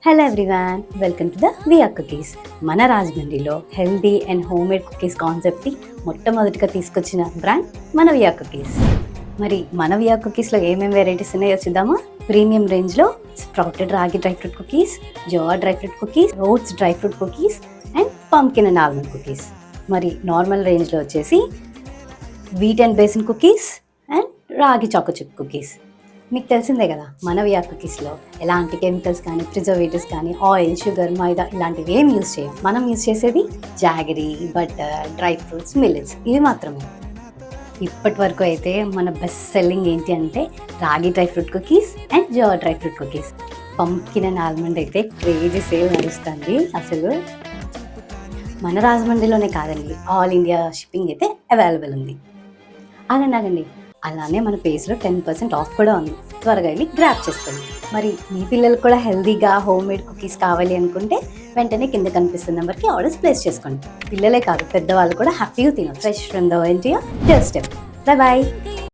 Hello everyone, welcome to the via cookies. మన రాజమండ్రిలో healthy and home made cookies కాన్సెప్ట్ని మొట్టమొదటిగా తీసుకొచ్చిన బ్రాండ్ మన వియా కుకీస్. మరి మన వియా కుకీస్లో ఏమేమి వెరైటీస్ ఉన్నాయో చూద్దామా. ప్రీమియం రేంజ్లో sprouted ragi dry fruit cookies, jowar dry fruit cookies, oats dry fruit cookies and pumpkin and almond cookies. మరి నార్మల్ రేంజ్లో వచ్చేసి wheat and besan cookies and ragi choco chip cookies. మీకు తెలిసిందే కదా, మన వియా కుకీస్లో ఎలాంటి కెమికల్స్ కానీ ప్రిజర్వేటివ్స్ కానీ ఆయిల్, షుగర్, మైదా ఇలాంటివి ఏం యూజ్ చేయం. మనం యూజ్ చేసేది jaggery, butter, dry fruits, millets ఇవి మాత్రమే. ఇప్పటి వరకు అయితే మన బెస్ట్ సెల్లింగ్ ఏంటి అంటే ragi dry fruit cookies and jowar dry fruit cookies. Pumpkin and almond అయితే క్రేజీ సేల్ నడుస్తుంది. అసలు మన రాజమండ్రిలోనే కాదండి, ఆల్ ఇండియా షిప్పింగ్ అయితే అవైలబుల్ ఉంది. ఆగండి, అలానే మన పేజ్లో 10% ఆఫ్ కూడా ఉంది. త్వరగా వెళ్ళి గ్రాప్ చేసుకోండి. మరి మీ పిల్లలకు కూడా హెల్దీగా హోమ్ మేడ్ కుకీస్ కావాలి అనుకుంటే వెంటనే కింద కనిపిస్తున్న నెంబర్కి ఆర్డర్స్ ప్లేస్ చేసుకోండి. పిల్లలే కాదు, పెద్దవాళ్ళు కూడా హ్యాపీగా తినొచ్చు. Fresh from the oven to your doorstep. Bye bye.